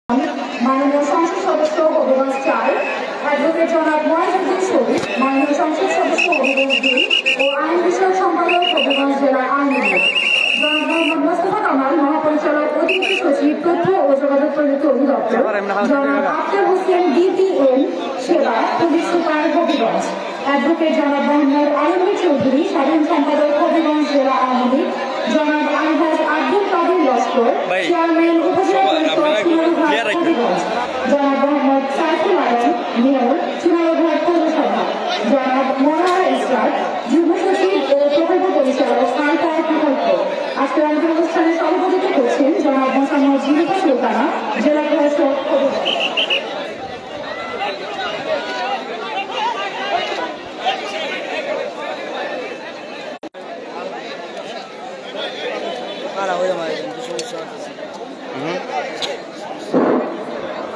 মাননীয় সংসদ সদস্য হবিগঞ্জ 4, অ্যাডভোকেট জনাব ময়জুদ্দিন শরীফ, মাননীয় সংসদ সদস্য হবিগঞ্জ 2 ও আইন বিষয়ক সম্পাদক হবিগঞ্জ জেলা আইন বিভাগ, জনাব মোহাম্মদ মোস্তফা কামাল, মহাপরিচালক অতিরিক্ত সচিব তথ্য ও যোগাযোগ প্রযুক্তি অধিদপ্তর, জনাব আফতার হোসেন ডিপিএম সেবা, পুলিশ সুপার হবিগঞ্জ, অ্যাডভোকেট জনাব মোহাম্মদ আলমগীর চৌধুরী, সাধারণ সম্পাদক হবিগঞ্জ জেলা আওয়ামী লীগ, জনাব আলহাজ আব্দুল কাদের লস্কর, চেয়ারম্যান উপজেলা পরিষদ চুনারুঘাট হবিগঞ্জ, জনাব মোহাম্মদ সাইফুল আলম, মেয়র চুনারুঘাট পৌরসভা, জনাব মোনারা ইসরাত, যুগ্ম সচিব ও প্রকল্প পরিচালক সাঁইপাড়া প্রকল্প। আজকের আমাদের অনুষ্ঠানে সভাপতিত্ব করছেন জনাব মোসাম্মদ জীবিকা সুলতানা, জেলা প্রশাসক হবিগঞ্জ।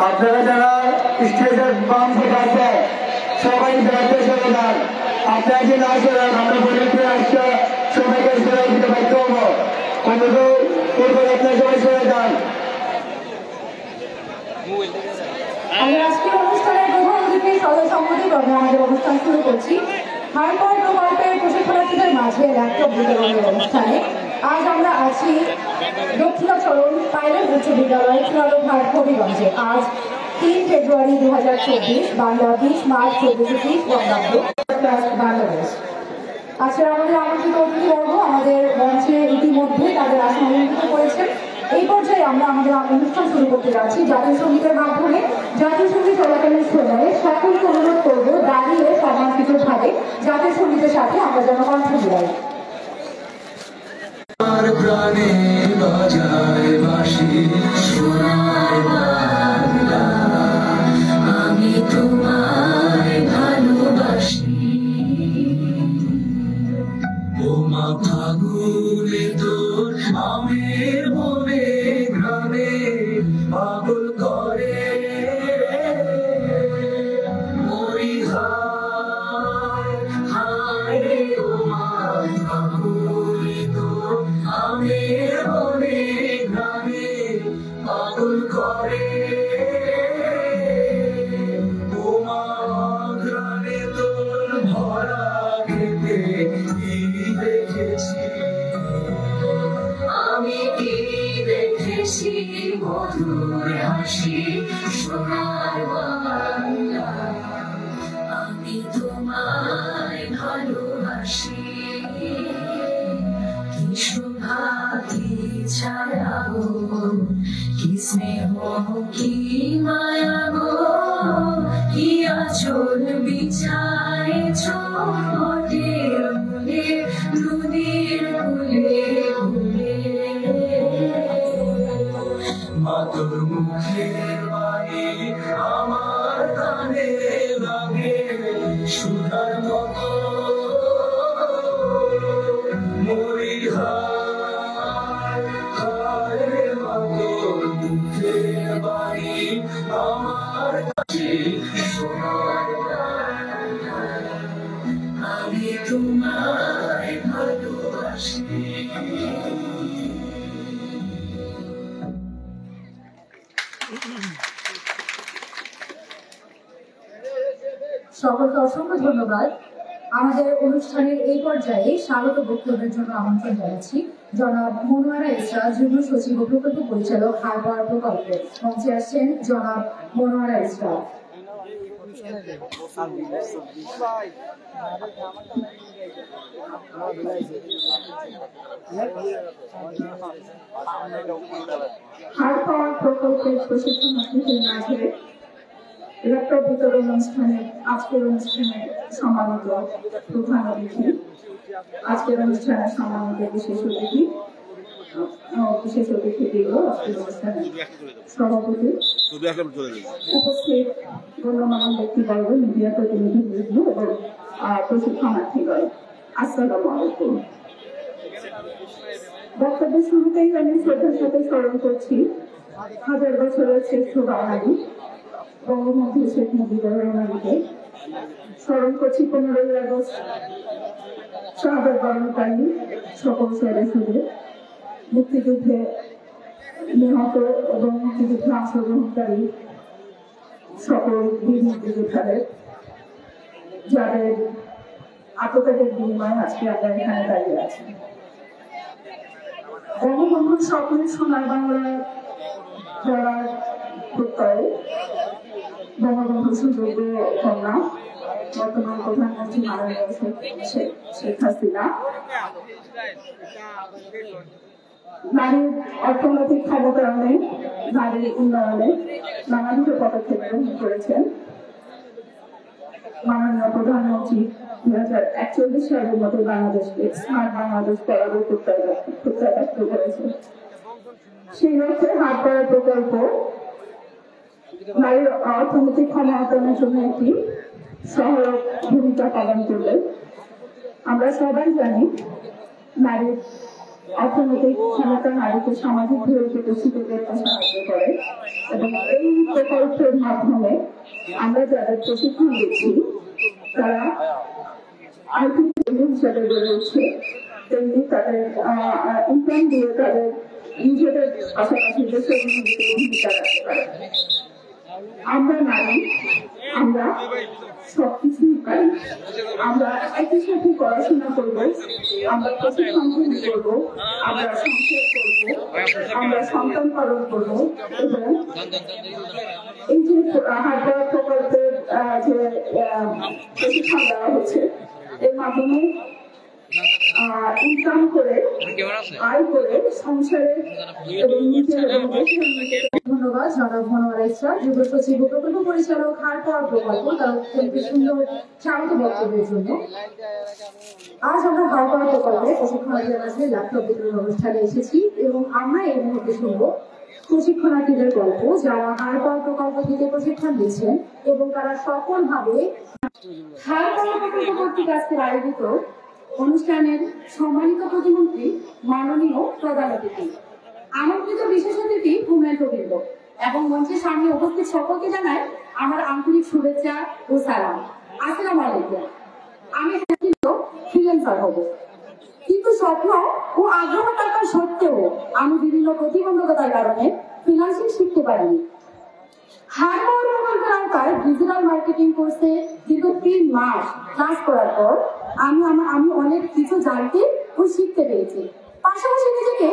আপনারা যারা স্টেজের বাম থেকে আসেন সবাই দাঁড়াতে সরে যান। আপনারা যে না সরেন আমরা বলে আসছে সবাইকে সরে দিতে বাধ্য হবো। অনুরোধ করবেন আপনারা সবাই সরে যান। আমি আজকের অনুষ্ঠানের প্রধান অতিথি সদস্যমন্ত্রী আমাদের অনুষ্ঠান শুরু করছি। হারপার প্রকল্পের প্রশিক্ষণার্থীদের মাঝে ল্যাপটপ বিতরণের অনুষ্ঠানে আজ আমরা আছি দক্ষিণাচরণ পাইলট উচ্চ বিদ্যালয় চুনারুঘাট হবিগঞ্জে। আজ 3 ফেব্রুয়ারি 2024, বাংলা 20 মার্চ 1430 বঙ্গাব্দ, বাংলাদেশ। আজকের আমাদের আমন্ত্রিত অতিথিবর্গ আমাদের মঞ্চে ইতিমধ্যে তাদের আসন অলঙ্কৃত করেছেন। এই পর্যায়ে আমরা আমাদের অনুষ্ঠান শুরু করতে যাচ্ছি জাতীয় সঙ্গীতের মাধ্যমে। জাতীয় সঙ্গীত চলাকালীন সময়ে সকলকে অনুরোধ করব দাঁড়িয়ে সম্মানসূচকভাবে জাতীয় সঙ্গীতের সাথে আমরা যেন কণ্ঠ মিলাই। প্রাণে বাজায় বাঁশি সোনার বাংলা, আমি তোমায় ভালোবাসি। বোমা ফাগুনে তোর আমের বনে গ্রামে পাগল করে মরি হায় হায় রে বোমা ফাগুনে তোর আমের বনে গ্রামে পাগল করে বোমা গ্রামে তোর ভরা খেতে কি দেখেছি আমি, কি দেখেছি মধুর হাসি সোনার বাংলা, আমি তোমায় ভালোবাসি। কি শোভা কি ছায়া গো, কি স্নেহ কি মায়া গো, কি আঁচল বিছায়েছ ওঠের মূলে নদীর কূলে কূলে। মাতর মুখের বাণী আমার কানে লাগে সুধার মতো, মরি হায় হায় রে মাতর মুখের বাণী আমার কাছে সোনার বাংলা, আমি তোমায় ভালোবাসি। সকলকে অসংখ্য ধন্যবাদ। আমাদের অনুষ্ঠানের এই পর্যায়ে স্বাগত বক্তব্যের জন্য আমন্ত্রণ জানাচ্ছি জনাব মোনারা ইসরাত, যুগ্ম সচিব ও প্রকল্প পরিচালক হারবার প্রকল্প। মঞ্চে আসছেন জনাব মোনারা ইসরাত। হারবার প্রকল্পের প্রশিক্ষণার্থীদের মাঝে ল্যাপটপ বিতরণ অনুষ্ঠানে আজকের অনুষ্ঠানে সম্মানিত প্রধান অতিথি, আজকের অনুষ্ঠানে সম্মানিত বিশেষ অতিথিবৃন্দ, আজকের অনুষ্ঠানে সভাপতি, উপস্থিত গণ্যমান্য ব্যক্তিবর্গ, মিডিয়া প্রতিনিধিবৃন্দ এবং প্রশিক্ষণার্থীগণ, আসসালামু আলাইকুম। বক্তব্যের শুরুতেই আমি শ্রদ্ধার সাথে স্মরণ করছি 1000 বছরের শ্রেষ্ঠ বাঙালি বঙ্গবন্ধু শেখ মুজিবুর রহমানকে। স্মরণ করছি 15ই আগস্ট শাহাদাত বরণকারী সকল সদস্যদের, মুক্তিযুদ্ধে নিহত এবং মুক্তিযুদ্ধে অংশগ্রহণকারী সকল বীর মুক্তিযোদ্ধাদের, যাদের আত্মত্যাগের বিনিময়ে আজকে আমরা এখানে দাঁড়িয়ে আছি। বঙ্গবন্ধুর স্বপ্নের সোনার বাংলা গড়ার প্রত্যয়ে বঙ্গবন্ধুর সুযোগ্য কন্যা বর্তমান প্রধানমন্ত্রী মাননীয় শেখ হাসিনা নারীর অর্থনৈতিক ক্ষমতায়নে, নারীর উন্নয়নে নানাবিধ পদক্ষেপ গ্রহণ করেছেন। মাননীয় প্রধানমন্ত্রী 2041 সালের মতো বাংলাদেশকে স্মার্ট বাংলাদেশ করার প্রত্যয় ব্যক্ত করেছে। সেই লক্ষ্যে হাত করার প্রকল্প নারীর অর্থনৈতিক ক্ষমতায়নের জন্য একটি সহায়ক ভূমিকা পালন করবে। আমরা সবাই জানি নারীর অর্থনৈতিক ক্ষমতা নারীকে সামাজিকভাবে বিকশিত করতে সাহায্য করে এবং এই প্রকল্পের মাধ্যমে আমরা যাদের প্রশিক্ষণ দিচ্ছি তারা আর্থিক হিসাবে গড়ে উঠছে, তেমনি তাদের ইনকাম দিয়ে তাদের নিজেদের পাশাপাশি দেশের উন্নতিতে ভূমিকা রাখতে পারে। আমরা নারী, আমরা সবকিছুই পাই। আমরা একই সাথে পড়াশোনা করবো, আমরা প্রশিক্ষণ করবো, আমরা সংসার করবো, আমরা সন্তান পালন করবো এবং এই যে হারবার প্রকল্পের যে প্রশিক্ষণ দেওয়া হচ্ছে এর মাধ্যমে ইনকাম করে, আয় করে সংসারে এবং নিজের এবং দেশের উন্নতির। ধন্যবাদ জনাব মনোয়ার ইসলাম, যুব সচিব ও প্রকল্প পরিচালক হার পাওয়ার প্রকল্প, তার অত্যন্ত সুন্দর স্বাগত বক্তব্যের জন্য। আজ আমরা হার পাওয়ার প্রকল্পে প্রশিক্ষণার্থীদের মাঝে ল্যাপটপ বিতরণ অনুষ্ঠানে এসেছি এবং আমরা এই মুহূর্তে শুনবো প্রশিক্ষণার্থীদের গল্প, যারা হার পাওয়ার প্রকল্প থেকে প্রশিক্ষণ দিচ্ছেন এবং তারা সফলভাবে হার পাওয়ার প্রকল্প কর্তৃক আজকে আয়োজিত অনুষ্ঠানের সম্মানিত প্রতিমন্ত্রী, মাননীয় প্রধান অতিথি, আমন্ত্রিত বিশেষ অতিথি হুমায়ুন রবীন্দ্র এবং মঞ্চের সামনে উপস্থিত সকলকে জানাই আমার আন্তরিক শুভেচ্ছা ও সালাম। আসসালামু আলাইকুম। আমি ফ্রিল্যান্সার হব, কিন্তু স্বপ্ন ও আগ্রহ থাকা সত্ত্বেও আমি বিভিন্ন প্রতিবন্ধকতার কারণে ফ্রিল্যান্সিং শিখতে পারিনি। হার পাওয়ার প্রকল্পের আওতায় ডিজিটাল মার্কেটিং কোর্সে দীর্ঘ 3 মাস ক্লাস করার পর আমি অনেক কিছু জানতে ও শিখতে পেরেছি। পাশাপাশি নিজেকে